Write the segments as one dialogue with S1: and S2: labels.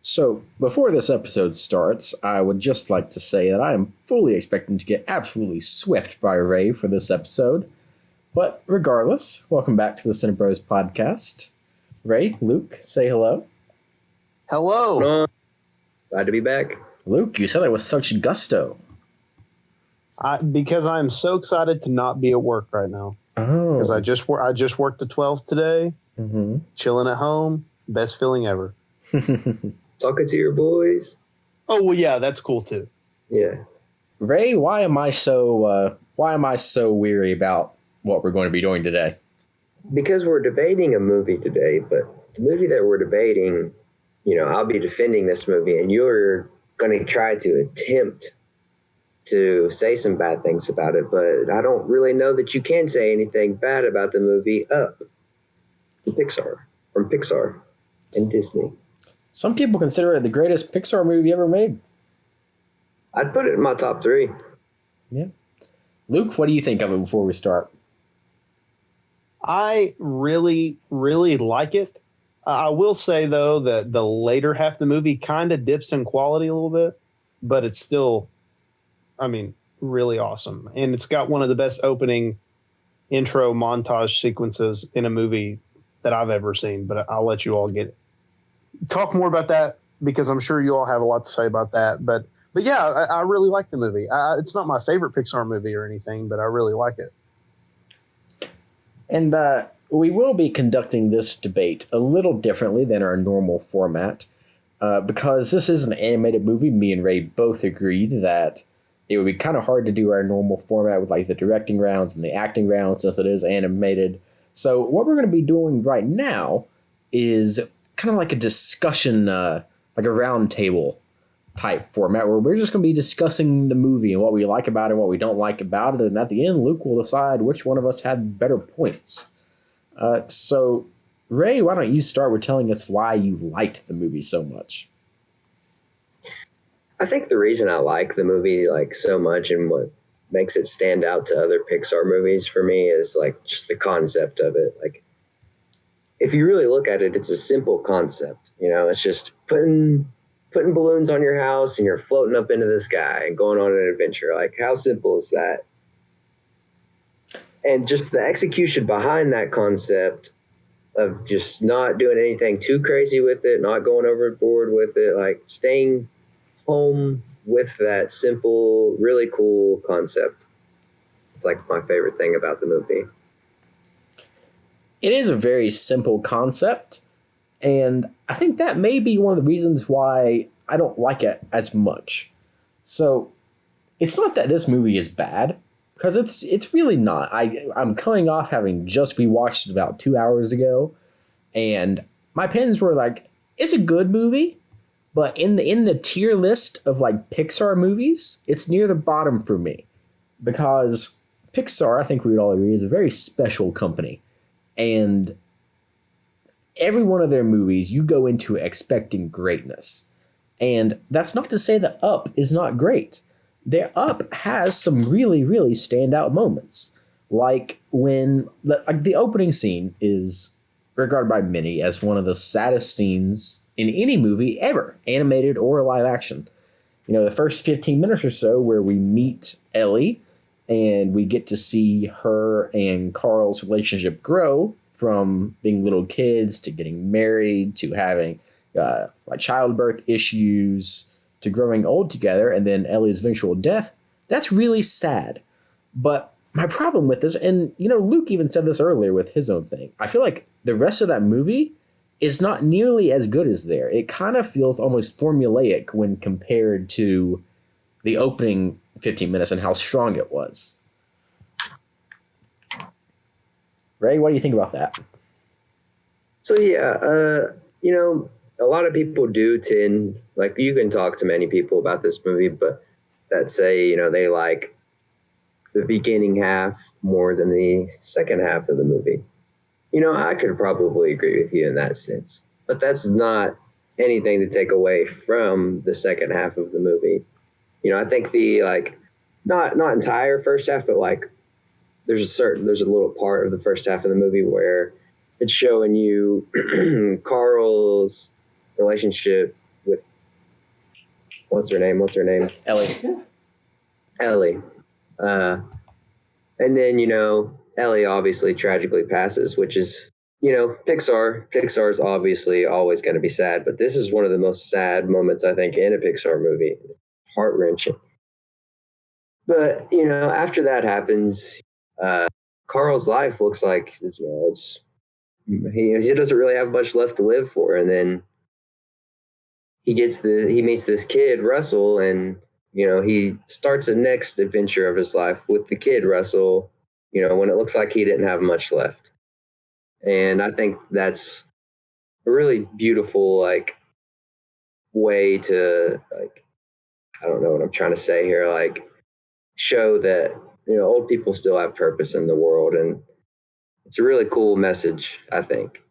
S1: So, before this episode starts, I would just like to say that I am fully expecting to get absolutely swept by Ray for this episode. But regardless, welcome back to the Cinebros podcast. Ray, Luke, say hello.
S2: Hello.
S3: Glad to be back.
S1: Luke, you said it with such gusto.
S2: Because I'm so excited to not be at work right now.
S1: Oh.
S2: Because I just worked at 12 today, chilling at home, best feeling ever.
S3: Talking to your boys.
S2: Oh well, yeah, that's cool too.
S3: Yeah.
S1: Ray, why am I so weary about what we're going to be doing today?
S3: Because we're debating a movie today, but the movie that we're debating, I'll be defending this movie, and you're going to try to attempt to say some bad things about it, but I don't really know that you can say anything bad about the movie Up. It's from Pixar and Disney.
S1: Some people consider it the greatest Pixar movie ever made.
S3: I'd put it in my top 3.
S1: Yeah. Luke, what do you think of it before we start?
S2: I really, really like it. I will say, though, that the later half of the movie kind of dips in quality a little bit, but it's still, really awesome. And it's got one of the best opening intro montage sequences in a movie that I've ever seen, but I'll let you all talk more about that because I'm sure you all have a lot to say about that. But yeah, I really like the movie. It's not my favorite Pixar movie or anything, but I really like it.
S1: And we will be conducting this debate a little differently than our normal format because this is an animated movie. Me and Ray both agreed that it would be kind of hard to do our normal format with like the directing rounds and the acting rounds since it is animated. So what we're going to be doing right now is kind of like a discussion, like a round table type format where we're just going to be discussing the movie and what we like about it and what we don't like about it. And at the end, Luke will decide which one of us had better points. So, Ray, why don't you start with telling us why you liked the movie so much?
S3: I think the reason I like the movie so much and what makes it stand out to other Pixar movies for me is just the concept of it. If you really look at it, it's a simple concept. It's just putting balloons on your house and you're floating up into the sky and going on an adventure. How simple is that? And just the execution behind that concept of just not doing anything too crazy with it, not going overboard with it, staying home with that simple, really cool concept. It's my favorite thing about the movie.
S1: It is a very simple concept, and I think that may be one of the reasons why I don't like it as much. So, it's not that this movie is bad, because it's really not. I'm coming off having just rewatched it about 2 hours ago, and my opinions were it's a good movie, but in the tier list of Pixar movies, it's near the bottom for me, because Pixar, I think we would all agree, is a very special company. And every one of their movies, you go into expecting greatness. And that's not to say that Up is not great. Their Up has some really, really standout moments. Like when the opening scene is regarded by many as one of the saddest scenes in any movie ever, animated or live action. The first 15 minutes or so where we meet Ellie, and we get to see her and Carl's relationship grow from being little kids to getting married to having childbirth issues to growing old together, and then Ellie's eventual death. That's really sad. But my problem with this, and Luke even said this earlier with his own thing, I feel like the rest of that movie is not nearly as good as there. It kind of feels almost formulaic when compared to the opening 15 minutes and how strong it was. Ray, what do you think about that?
S3: So yeah, a lot of people do tend, you can talk to many people about this movie, but that say, they like the beginning half more than the second half of the movie. I could probably agree with you in that sense, but that's not anything to take away from the second half of the movie. I think the not entire first half, but there's a little part of the first half of the movie where it's showing you Carl's relationship with what's her name?
S1: Ellie.
S3: Ellie. And then, Ellie obviously tragically passes, which is, Pixar's obviously always going to be sad, but this is one of the most sad moments, I think, in a Pixar movie. It's heart-wrenching. But, after that happens, Carl's life looks like, he doesn't really have much left to live for. And then he meets this kid, Russell, and, he starts the next adventure of his life with the kid, Russell, when it looks like he didn't have much left. And I think that's a really beautiful, way to, I don't know what I'm trying to say here, show that, old people still have purpose in the world. And it's a really cool message, I think.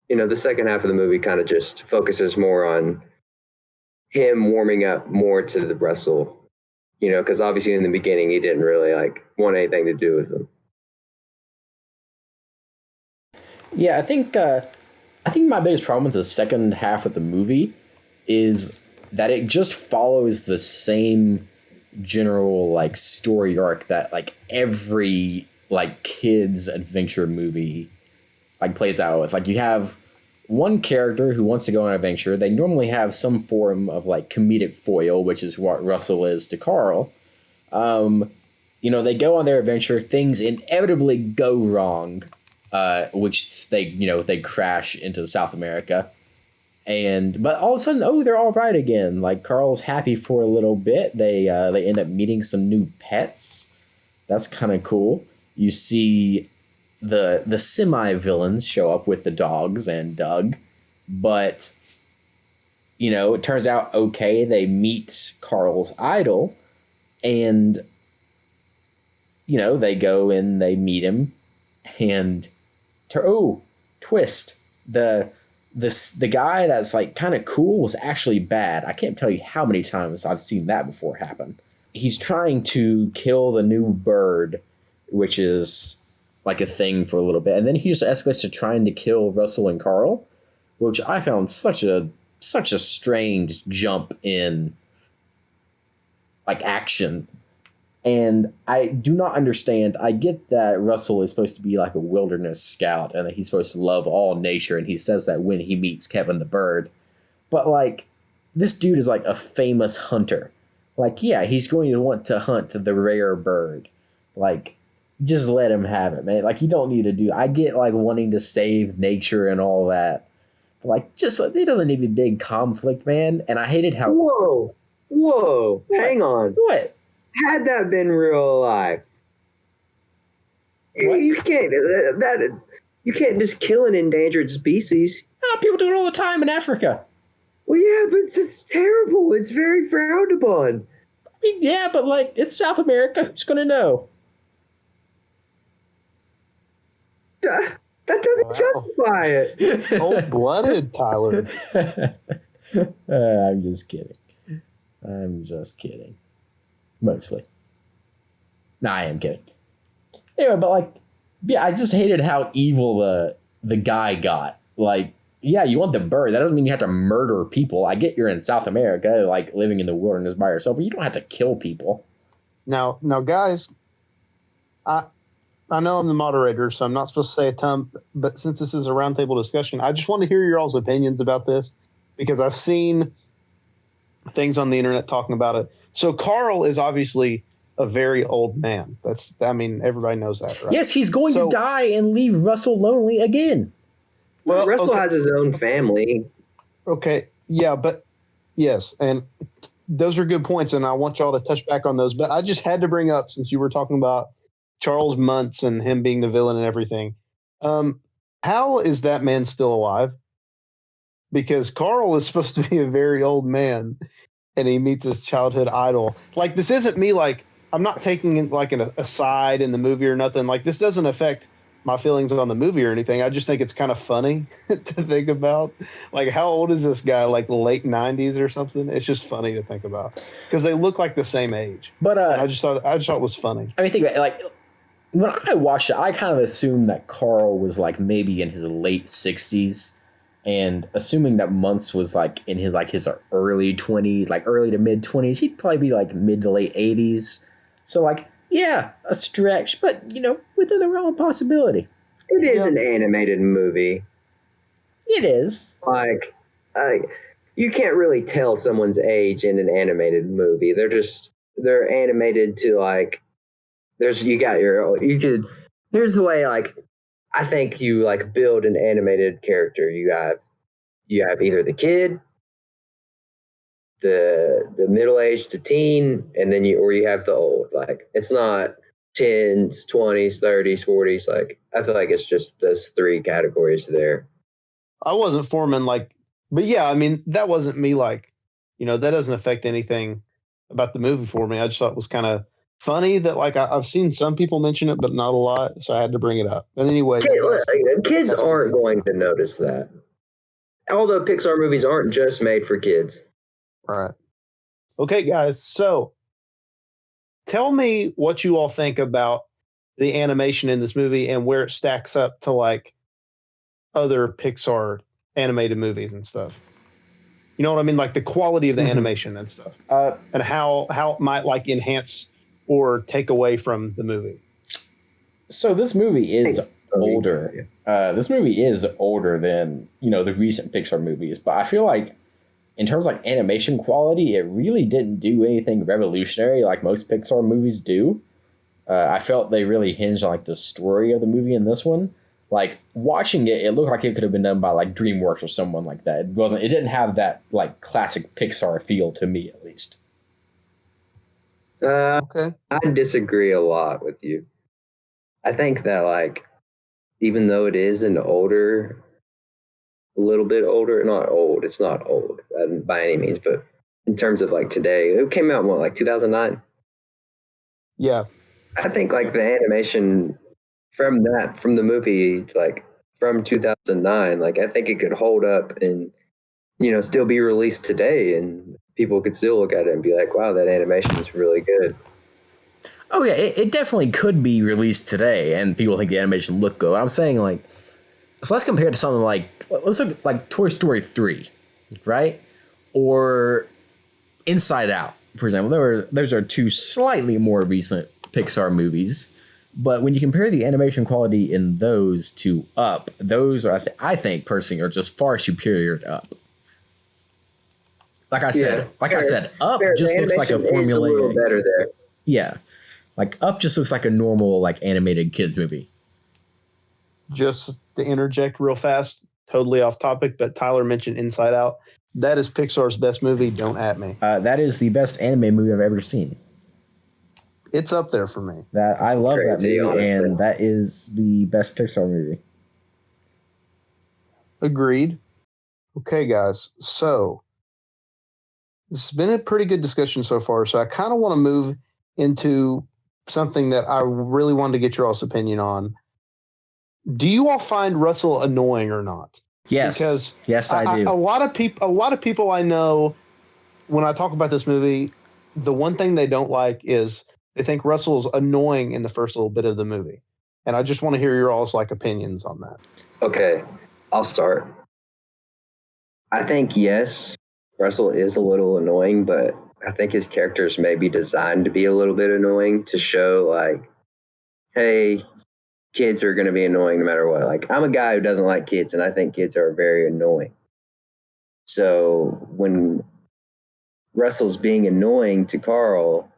S3: The second half of the movie kind of just focuses more on him warming up more to the Russell, because obviously in the beginning he didn't really want anything to do with him.
S1: Yeah, I think my biggest problem with the second half of the movie is that it just follows the same general story arc that every kids adventure movie plays out with. You have one character who wants to go on an adventure. They normally have some form of comedic foil, which is what Russell is to Carl. They go on their adventure. Things inevitably go wrong, which they crash into South America. But all of a sudden, they're all right again. Carl's happy for a little bit. They end up meeting some new pets. That's kind of cool. You see the semi-villains show up with the dogs and Doug, but it turns out okay. They meet Carl's idol, and they go and they meet him, and twist, the guy that's kind of cool was actually bad. I can't tell you how many times I've seen that before happen. He's trying to kill the new bird, which is a thing for a little bit, and then he just escalates to trying to kill Russell and Carl, which I found such a strange jump in action. And I do not understand. I get that Russell is supposed to be a wilderness scout and that he's supposed to love all nature, and he says that when he meets Kevin the bird. But this dude is a famous hunter. Yeah, he's going to want to hunt the rare bird. Just let him have it, man. You don't need to do. I get wanting to save nature and all that. But it doesn't need to be big conflict, man. And I hated how.
S3: Whoa, what? Hang on.
S1: What?
S3: Had that been real life, you can't just kill an endangered species.
S1: Oh, people do it all the time in Africa.
S3: Well, yeah, but it's terrible. It's very frowned upon.
S1: I mean, yeah, but it's South America. Who's gonna know?
S3: That doesn't justify it.
S2: Cold-blooded, Tyler.
S1: I'm just kidding. Mostly. No, I am kidding. Anyway, but I just hated how evil the guy got. Yeah, you want the bird. That doesn't mean you have to murder people. I get you're in South America, living in the wilderness by yourself, but you don't have to kill people.
S2: Now, guys, I know I'm the moderator, so I'm not supposed to say a ton, but since this is a roundtable discussion, I just want to hear your all's opinions about this, because I've seen things on the internet talking about it. So Carl is obviously a very old man. Everybody knows that, right?
S1: Yes, he's going to die and leave Russell lonely again.
S3: Well, Russell has his own family.
S2: Okay, yeah, but yes, and those are good points, and I want y'all to touch back on those. But I just had to bring up, since you were talking about Charles Muntz and him being the villain and everything, how is that man still alive? Because Carl is supposed to be a very old man, and he meets his childhood idol. This isn't me, I'm not taking an aside in the movie or nothing. This doesn't affect my feelings on the movie or anything. I just think it's kind of funny to think about. How old is this guy? Late 90s or something? It's just funny to think about because they look like the same age. But I just thought it was funny.
S1: I mean, think about it. When I watched it, I kind of assumed that Carl was maybe in his late 60s. And assuming that Muntz was like in his early 20s, like early to mid 20s, he'd probably be like mid to late 80s. So like, yeah, a stretch, but within the realm of possibility.
S3: It is an animated movie.
S1: It is.
S3: Like, you can't really tell someone's age in an animated movie. They're animated to like, here's the way, like, I think you like build an animated character. You have either the kid, the middle-aged to teen, and then you have the old. Like, it's not 10s, 20s, 30s, 40s. Like, I feel like it's just those three categories there.
S2: I wasn't forming but yeah, I mean, that wasn't me that doesn't affect anything about the movie for me. I just thought it was kind of funny that I've seen some people mention it, but not a lot, so I had to bring it up. But anyway,
S3: kids aren't going to notice that. Although Pixar movies aren't just made for kids.
S2: All right. Okay, guys. So tell me what you all think about the animation in this movie and where it stacks up to other Pixar animated movies and stuff. You know what I mean? Like the quality of the animation and stuff, and how it might enhance or take away from the movie.
S1: So this movie is older. This movie is older than the recent Pixar movies, but I feel like in terms of animation quality, it really didn't do anything revolutionary like most Pixar movies do. I felt they really hinged on the story of the movie in this one. Like watching it, it looked like it could have been done by DreamWorks or someone like that. It didn't have that classic Pixar feel to me, at least.
S3: Okay. I disagree a lot with you. I think that even though it is a little bit older, not old. It's not old by any means, but in terms of today, it came out in 2009.
S2: Yeah.
S3: I think the animation from the movie, from 2009, I think it could hold up and, still be released today and people could still look at it and be like, wow, that animation is really good.
S1: Oh yeah, it definitely could be released today and people think the animation look good. I'm saying so let's compare it to something let's look at Toy Story 3, right? Or Inside Out, for example. Those are two slightly more recent Pixar movies. But when you compare the animation quality in those to Up, those are, I think personally, are just far superior to Up. Like I said, Up just looks like a formulaic. A little better there. Yeah, Up just looks like a normal animated kids movie.
S2: Just to interject real fast, totally off topic, but Tyler mentioned Inside Out. That is Pixar's best movie. Don't at me.
S1: That is the best anime movie I've ever seen.
S2: It's up there for me.
S1: I love that movie, honestly. And that is the best Pixar movie.
S2: Agreed. Okay, guys. So this has been a pretty good discussion so far. So I kind of want to move into something that I really wanted to get your all's opinion on. Do you all find Russell annoying or not?
S1: Yes.
S2: Because
S1: yes, I do.
S2: A lot of people I know, when I talk about this movie, the one thing they don't like is they think Russell is annoying in the first little bit of the movie. And I just want to hear your all's opinions on that.
S3: Okay, I'll start. I think, yes, Russell is a little annoying, but I think his characters may be designed to be a little bit annoying to show hey, kids are going to be annoying no matter what. I'm a guy who doesn't like kids, and I think kids are very annoying. So when Russell's being annoying to Carl,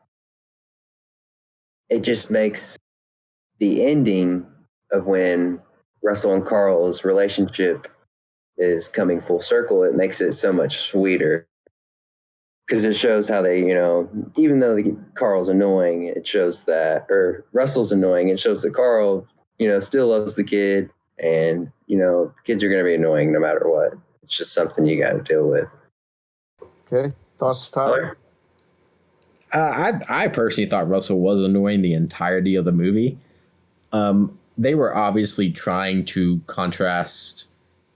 S3: it just makes the ending of when Russell and Carl's relationship is coming full circle, it makes it so much sweeter. Because it shows how they, even though Carl's annoying, it shows that, or Russell's annoying, it shows that Carl, still loves the kid, and, kids are going to be annoying no matter what. It's just something you got to deal with.
S2: Okay. Thoughts, Tyler?
S1: I personally thought Russell was annoying the entirety of the movie. They were obviously trying to contrast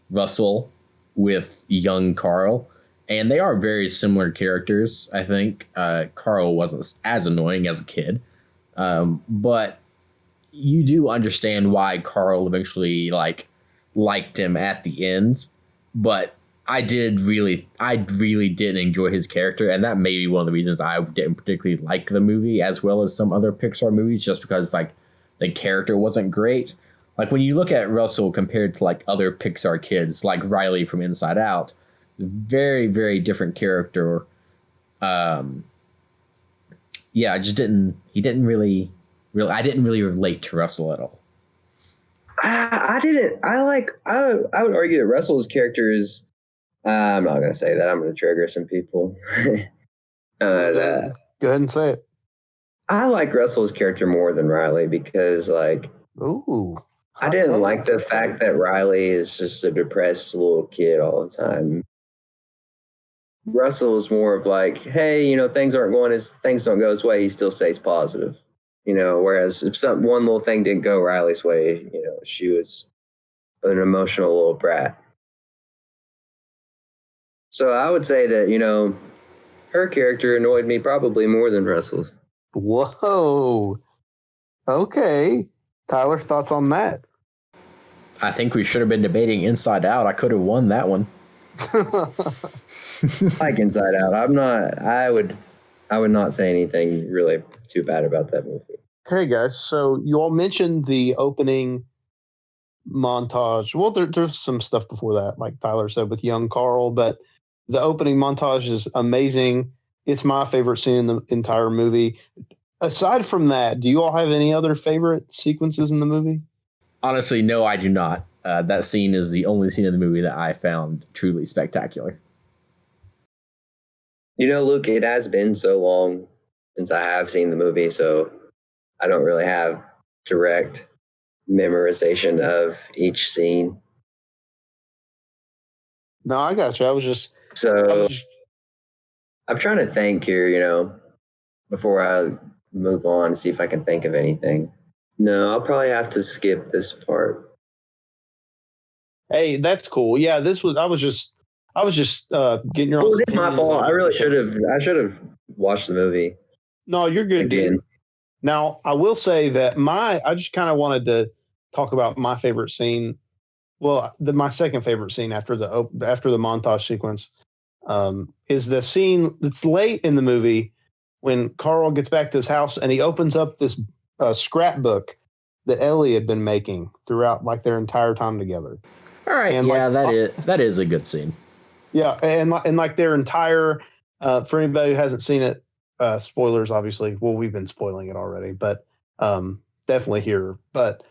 S1: Russell with young Carl, and they are very similar characters. I think Carl wasn't as annoying as a kid, but you do understand why Carl eventually liked him at the end. but I really did enjoy his character, and that may be one of the reasons I didn't particularly like the movie as well as some other Pixar movies, just because like the character wasn't great. Like when you look at Russell compared to like other Pixar kids, like Riley from Inside Out, very, very different character. Yeah, I didn't really relate to Russell at all.
S3: I didn't. I would argue that Russell's character is. I'm not going to say that. I'm going to trigger some people.
S2: Go ahead and say it.
S3: I like Russell's character more than Riley because, like, I didn't like the fact that Riley is just a depressed little kid all the time. Russell is more of like, hey, things don't go his way, he still stays positive. Whereas if one little thing didn't go Riley's way, she was an emotional little brat. So I would say that, her character annoyed me probably more than Russell's.
S2: Whoa. Okay. Tyler, thoughts on that?
S1: I think we should have been debating Inside Out. I could have won that one.
S3: Like Inside Out. I would not say anything really too bad about that movie.
S2: Hey guys, so you all mentioned the opening montage. Well, there's some stuff before that, like Tyler said, with young Carl, but the opening montage is amazing. It's my favorite scene in the entire movie. Aside from that, do you all have any other favorite sequences in the movie?
S1: Honestly, no, I do not. That scene is the only scene in the movie that I found truly spectacular.
S3: Luke, it has been so long since I have seen the movie, so I don't really have direct memorization of each scene.
S2: No, I got you.
S3: I'm trying to think here, before I move on, see if I can think of anything. No, I'll probably have to skip this part.
S2: Hey, that's cool. Yeah, I was just getting your.
S3: Well, it's my fault. I should have watched the movie.
S2: No, you're good,
S3: again.
S2: Dude. Now, I will say that I just kind of wanted to talk about my favorite scene. Well, my second favorite scene after the montage sequence is the scene that's late in the movie when Carl gets back to his house and he opens up this scrapbook that Ellie had been making throughout like their entire time together.
S1: All right, and that is a good scene.
S2: Yeah, and like their entire for anybody who hasn't seen it, spoilers obviously. Well, we've been spoiling it already, but definitely here. But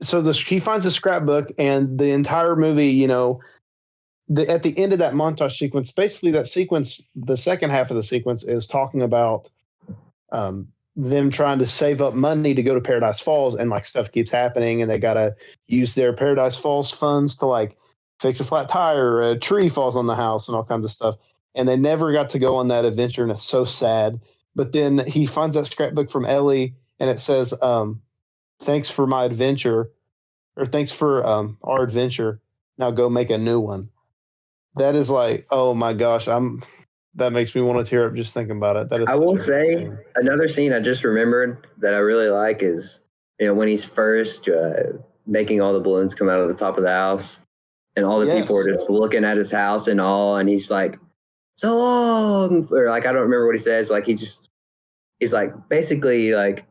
S2: so he finds a scrapbook, and the entire movie, at the end of that montage sequence, basically that sequence, the second half of the sequence is talking about them trying to save up money to go to Paradise Falls, and like stuff keeps happening, and they got to use their Paradise Falls funds to like fix a flat tire, a tree falls on the house, and all kinds of stuff. And they never got to go on that adventure, and it's so sad. But then he finds that scrapbook from Ellie, and it says, thanks for my adventure, or thanks for our adventure. Now go make a new one. That is like, oh my gosh, that makes me want to tear up just thinking about it. That is.
S3: I will say another scene I just remembered that I really like is, when he's first making all the balloons come out of the top of the house, and all the people are just looking at his house in awe, and he's like, so long, or like, I don't remember what he says. Like he's like, basically like,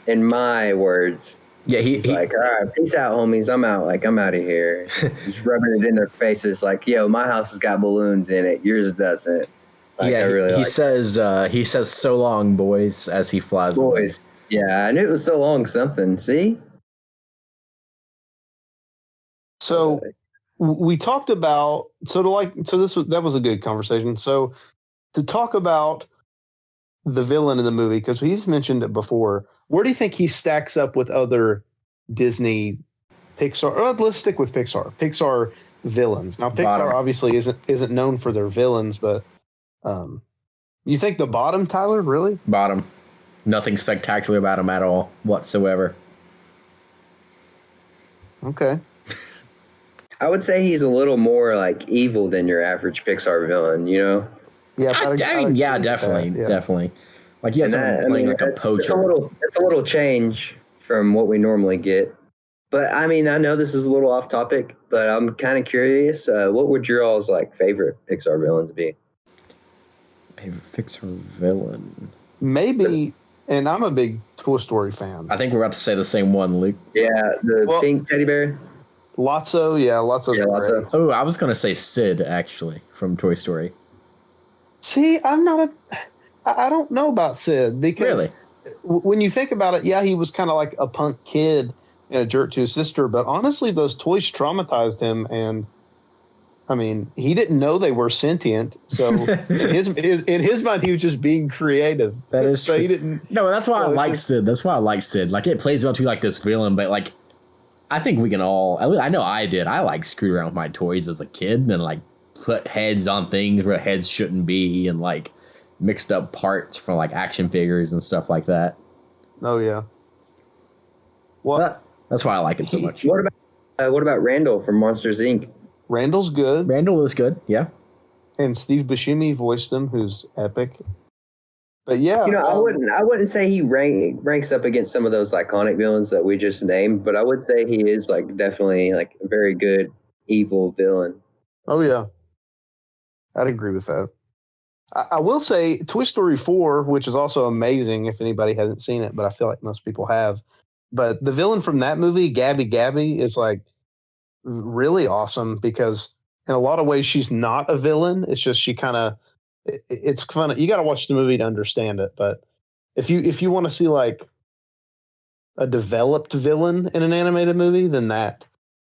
S3: in my words,
S1: yeah,
S3: he's like, all right, peace out, homies. I'm out. Like, I'm out of here. Just rubbing it in their faces. Like, yo, my house has got balloons in it. Yours doesn't. Like,
S1: yeah, he says, so long, boys, as he flies away.
S3: Yeah, I knew it was so long something. See?
S2: So we talked about, that was a good conversation. So to talk about the villain in the movie, because we've mentioned it before, where do you think he stacks up with other Disney, Pixar? Let's stick with Pixar villains. Now, Pixar obviously isn't known for their villains, but you think the bottom, Tyler? Really?
S1: Bottom. Nothing spectacular about him at all whatsoever.
S2: Okay.
S3: I would say he's a little more like evil than your average Pixar villain,
S1: Yeah, definitely. Like, yeah, someone playing like a poacher.
S3: It's a little change from what we normally get, But I mean, I know this is a little off topic, but I'm kind of curious. What would your all's like favorite Pixar villains be?
S1: Favorite Pixar villain?
S2: Maybe, and I'm a big Toy Story fan.
S1: I think we're about to say the same one, Luke.
S3: Yeah, the pink teddy bear.
S2: Lotso, yeah, Lotso.
S3: Yeah, Lotso.
S1: Oh, I was gonna say Sid actually from Toy Story.
S2: See, I don't know about Sid because
S1: Really?
S2: When you think about it, yeah, he was kind of like a punk kid and a jerk to his sister, but honestly, those toys traumatized him, and I mean, he didn't know they were sentient, so in his mind, he was just being creative.
S1: That is
S2: so
S1: true.
S2: He didn't.
S1: No, that's why
S2: so
S1: I like
S2: just,
S1: Sid. That's why I like Sid. Like it plays well to like this villain, but like I think we can all. I know I did. I like screwed around with my toys as a kid and like put heads on things where heads shouldn't be, and like mixed up parts from like action figures and stuff like that.
S2: Oh yeah. Well,
S1: that's why I like it so much.
S3: What about Randall from Monsters Inc.?
S2: Randall's good.
S1: Randall is good. Yeah.
S2: And Steve Buscemi voiced him, who's epic. But yeah,
S3: You know, I wouldn't say he ranks up against some of those iconic villains that we just named, but I would say he is like definitely like a very good evil villain.
S2: Oh yeah, I'd agree with that. I will say Toy Story 4, which is also amazing if anybody hasn't seen it, but I feel like most people have. But the villain from that movie, Gabby Gabby, is like really awesome because in a lot of ways she's not a villain. It's just she kind of it's fun. You got to watch the movie to understand it. But if you want to see like a developed villain in an animated movie, then that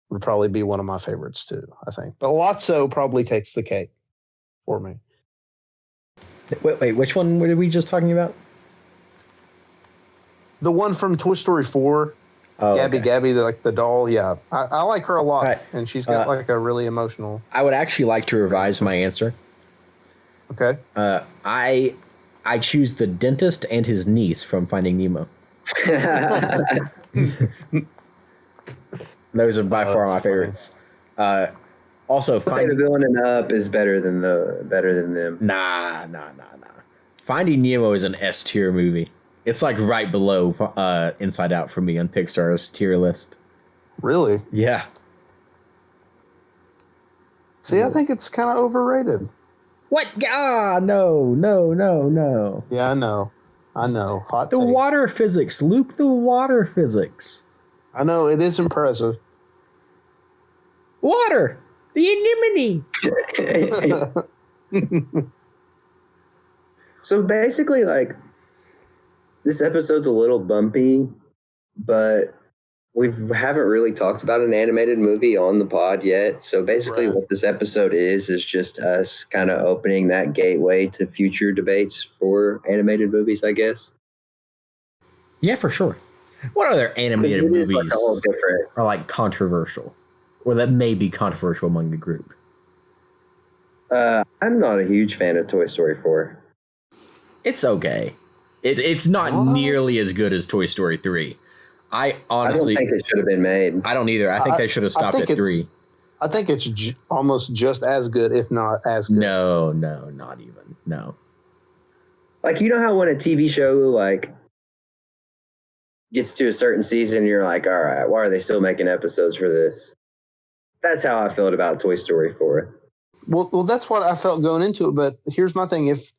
S2: would probably be one of my favorites too, I think. But Lotso probably takes the cake for me.
S1: Wait, which one were we just talking about?
S2: The one from Toy Story 4, Gabby
S1: okay.
S2: Gabby, like the doll. Yeah, I like her a lot,
S1: right.
S2: And she's got like a really emotional.
S1: I would actually like to revise my answer.
S2: Okay.
S1: I choose the dentist and his niece from Finding Nemo. Those are by far my favorites. Also,
S3: the villain in Up is better than them.
S1: Nah. Finding Nemo is an S tier movie. It's like right below Inside Out for me on Pixar's tier list.
S2: Really?
S1: Yeah.
S2: See, I think it's kind of overrated.
S1: What? Ah, no.
S2: Yeah, I know. Hot
S1: The
S2: take.
S1: water physics, Luke. The water physics.
S2: I know it is impressive.
S1: Water. The anemone.
S3: So basically, like, this episode's a little bumpy, but we haven't really talked about an animated movie on the pod yet. So basically,
S2: Right.
S3: what this episode is just us kind of opening that gateway to future debates for animated movies, I guess.
S1: Yeah, for sure. What other animated movies
S3: like a whole different.
S1: are like controversial, or that may be controversial among the group?
S3: I'm not a huge fan of Toy Story 4.
S1: It's okay. It's not nearly as good as Toy Story 3. I honestly,
S3: I don't think it should have been made.
S1: I don't either. I think they should have stopped at 3.
S2: I think it's almost just as good, if not as good.
S1: No, not even. No.
S3: Like, you know how when a TV show like gets to a certain season, you're like, all right, why are they still making episodes for this? That's how I felt about Toy Story 4.
S2: Well, that's what I felt going into it. But here's my thing: if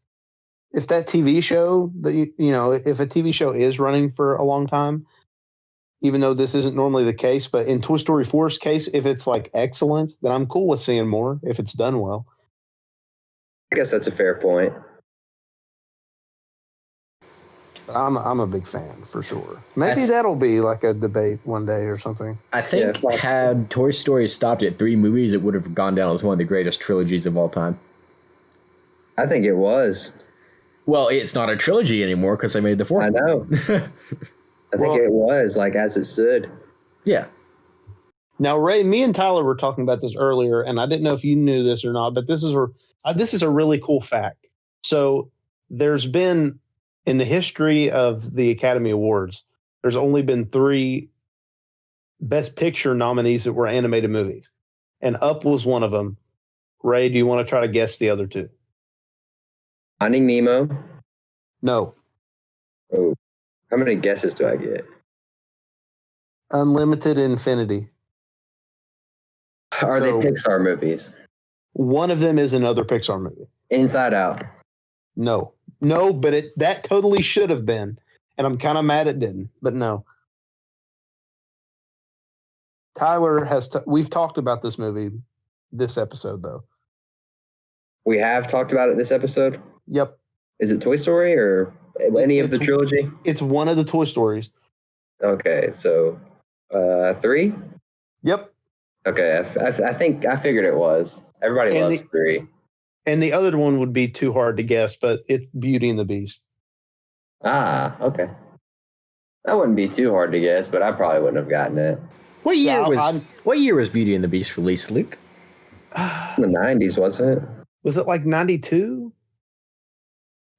S2: that TV show that if a TV show is running for a long time, even though this isn't normally the case, but in Toy Story 4's case, if it's like excellent, then I'm cool with seeing more if it's done well.
S3: I guess that's a fair point.
S2: But I'm a big fan for sure. Maybe that'll be like a debate one day or something.
S1: I think had Toy Story stopped at 3 movies, it would have gone down as one of the greatest trilogies of all time.
S3: I think it was.
S1: Well, it's not a trilogy anymore because they made the 4th.
S3: I know. I think it was, like, as it stood.
S1: Yeah.
S2: Now, Ray, me and Tyler were talking about this earlier, and I didn't know if you knew this or not, but this is a really cool fact. So there's been, in the history of the Academy Awards, there's only been 3 Best Picture nominees that were animated movies. And Up was one of them. Ray, do you want to try to guess the other 2?
S3: Finding Nemo.
S2: No.
S3: Oh, how many guesses do I get?
S2: Unlimited Infinity.
S3: Are they
S2: So-
S3: Pixar movies?
S2: One of them is another Pixar movie.
S3: Inside Out.
S2: No, but that totally should have been, and I'm kind of mad it didn't. But no. Tyler we've talked about this movie this episode though.
S3: We have talked about it this episode.
S2: Yep.
S3: Is it Toy Story or any of the trilogy?
S2: It's one of the Toy Stories.
S3: Okay, so 3.
S2: Yep.
S3: Okay, I think I figured it was. Everybody
S2: And
S3: loves 3.
S2: And the other one would be too hard to guess, but it's Beauty and the Beast.
S3: Ah, okay. That wouldn't be too hard to guess, but I probably wouldn't have gotten it.
S1: What year was Beauty and the Beast released, Luke?
S3: In the 90s, wasn't it?
S2: Was it like 92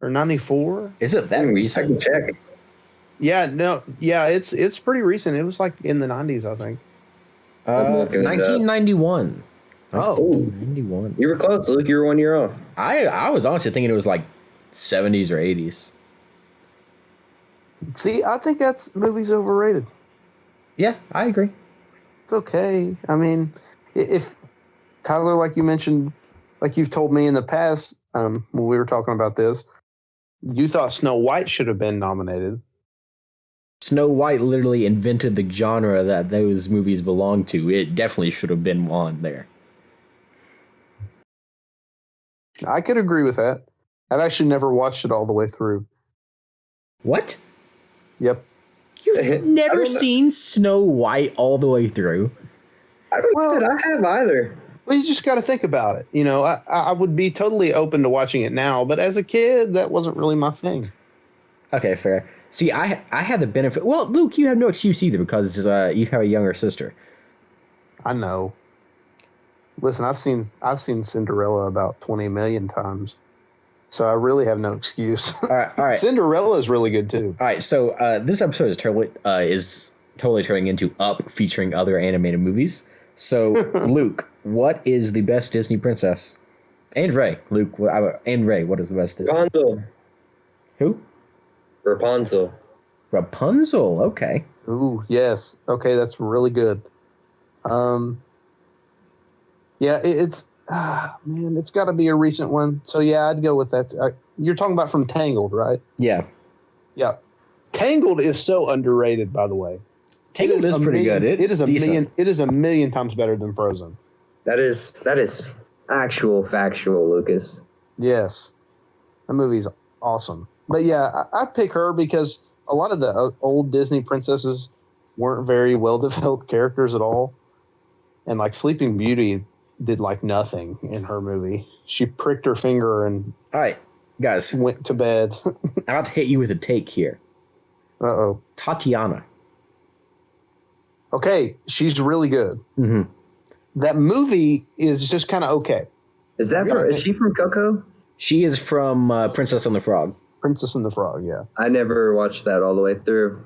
S2: or 94?
S1: Is it that
S3: I
S1: recent?
S3: can check.
S2: Yeah, no, yeah, it's pretty recent. It was like in the 90s, I think.
S3: I'm looking it up.
S1: 1991.
S2: Oh.
S1: 1991.
S3: You were close, Luke. You were 1 year off.
S1: I was honestly thinking it was like 70s or 80s.
S2: See, I think that movie's overrated.
S1: Yeah, I agree.
S2: It's okay. I mean, if Tyler, like you mentioned, like you've told me in the past, when we were talking about this, you thought Snow White should have been nominated.
S1: Snow White literally invented the genre that those movies belong to. It definitely should have been on there.
S2: I could agree with that. I've actually never watched it all the way through.
S1: What?
S2: Yep.
S1: You've never seen Snow White all the way through?
S3: I don't know that I have either.
S2: Well, you just got to think about it. You know, I would be totally open to watching it now, but as a kid, that wasn't really my thing.
S1: Okay, fair. See, I had the benefit. Well, Luke, you have no excuse either because you have a younger sister.
S2: I know. Listen, I've seen Cinderella about 20 million times, so I really have no excuse.
S1: All right.
S2: Cinderella is really good too.
S1: All right, so this episode is totally turning into Up featuring other animated movies. So, Luke, what is the best Disney princess? And Ray, Luke, and Ray, what is the best Disney?
S3: Rapunzel.
S1: Who?
S3: Rapunzel.
S1: Rapunzel. Okay.
S2: Ooh, yes. Okay, that's really good. Yeah, it's got to be a recent one. So yeah, I'd go with that. You're talking about from Tangled, right?
S1: Yeah.
S2: Yeah. Tangled is so underrated, by the way.
S1: Tangled is pretty good.
S2: It is
S1: decent.
S2: It is a million times better than Frozen.
S3: That is actual factual, Lucas.
S2: Yes, that movie's awesome. But yeah, I'd pick her because a lot of the old Disney princesses weren't very well developed characters at all, and like Sleeping Beauty did like nothing in her movie. She pricked her finger and
S1: All right, guys,
S2: went to bed.
S1: I'm about to hit you with a take here.
S2: Uh-oh.
S1: Tatiana.
S2: Okay, she's really good.
S1: Mm-hmm.
S2: That movie is just kind of okay.
S3: Is she from Coco?
S1: She is from Princess and the Frog.
S2: Princess and the Frog, yeah.
S3: I never watched that all the way through.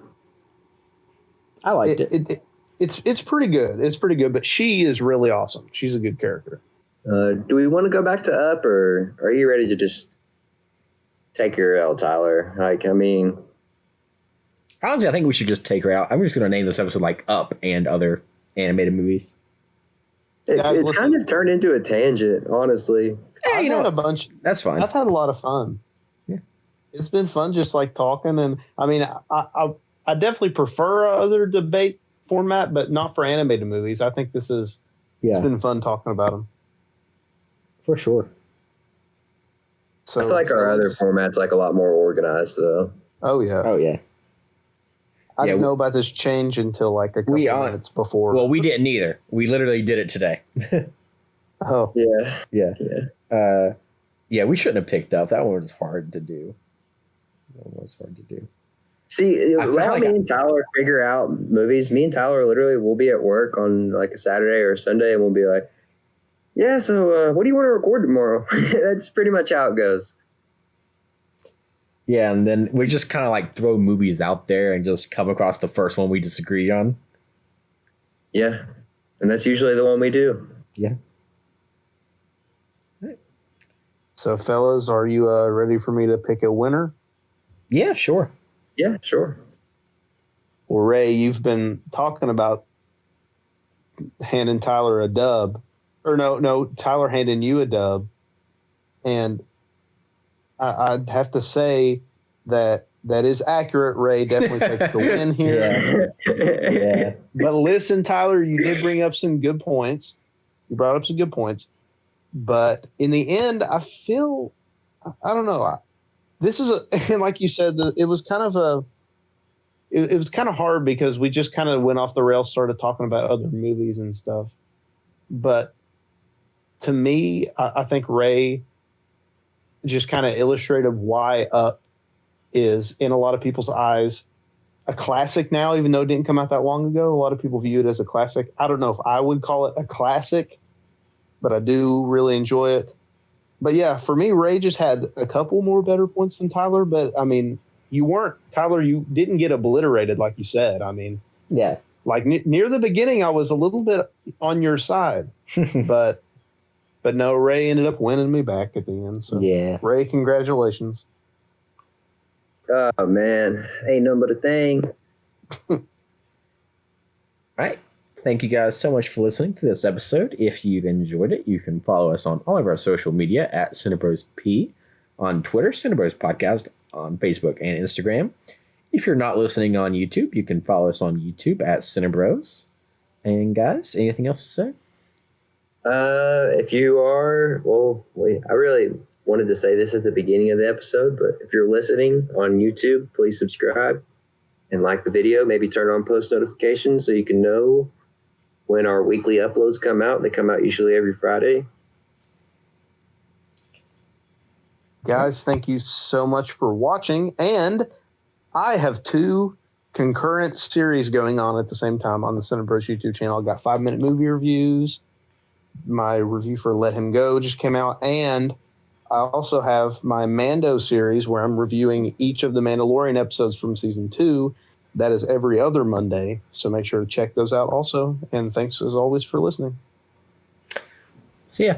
S1: I liked it.
S2: It's pretty good. It's pretty good, but she is really awesome. She's a good character.
S3: Do we want to go back to Up, or are you ready to just take your L, Tyler? Like, I mean,
S1: honestly, I think we should just take her out. I'm just going to name this episode like Up and other animated movies.
S3: It's kind of turned into a tangent, honestly.
S1: Hey,
S2: I've had a bunch.
S1: That's fine.
S2: I've had a lot of fun.
S1: Yeah,
S2: it's been fun, just like talking. And I mean, I definitely prefer other debate format, but not for animated movies. I think it's been fun talking about them.
S1: For sure.
S2: So
S3: I feel like our other format's like a lot more organized, though.
S2: Oh yeah. I didn't know about this change until like a couple minutes before.
S1: Well, we didn't either. We literally did it today.
S2: Oh
S3: yeah.
S1: We shouldn't have picked Up. That one was hard to do.
S3: See, how me and Tyler figure out movies. Me and Tyler literally will be at work on like a Saturday or a Sunday, and we'll be like, "Yeah, so what do you want to record tomorrow?" That's pretty much how it goes.
S1: Yeah, and then we just kind of like throw movies out there and just come across the first one we disagree on.
S3: Yeah, and that's usually the one we do.
S1: Yeah.
S2: So, fellas, are you ready for me to pick a winner?
S1: Yeah, sure.
S3: Yeah, sure.
S2: Well, Ray, you've been talking about handing Tyler a dub, or no, Tyler handing you a dub, and I'd have to say that is accurate. Ray definitely takes the win here.
S1: Yeah.
S2: But listen, Tyler, you did bring up some good points. You brought up some good points. But in the end, I feel, I don't know. This is and like you said, it was kind of it was kind of hard because we just kind of went off the rails, started talking about other movies and stuff. But to me, I think Ray just kind of illustrated why Up is, in a lot of people's eyes, a classic now, even though it didn't come out that long ago. A lot of people view it as a classic. I don't know if I would call it a classic, but I do really enjoy it. But yeah, for me, Ray just had a couple more better points than Tyler. But I mean, Tyler, you didn't get obliterated like you said. I mean,
S1: Yeah.
S2: like near the beginning, I was a little bit on your side, but no, Ray ended up winning me back at the end. So
S1: Yeah.
S2: Ray, congratulations.
S3: Oh man, ain't nothing but a thing.
S1: All right. Thank you guys so much for listening to this episode. If you've enjoyed it, you can follow us on all of our social media at Cinebros P on Twitter, Cinebros Podcast on Facebook and Instagram. If you're not listening on YouTube, you can follow us on YouTube at Cinebros. And guys, anything else to say?
S3: If you are, well, wait, I really wanted to say this at the beginning of the episode, but if you're listening on YouTube, please subscribe and like the video. Maybe turn on post notifications so you can know when our weekly uploads come out. They come out usually every Friday.
S2: Guys, thank you so much for watching. And I have 2 concurrent series going on at the same time on the Cinebros YouTube channel. I've got 5-minute movie reviews. My review for Let Him Go just came out. And I also have my Mando series where I'm reviewing each of the Mandalorian episodes from season 2. That is every other Monday. So make sure to check those out also. And thanks as always for listening.
S1: See ya.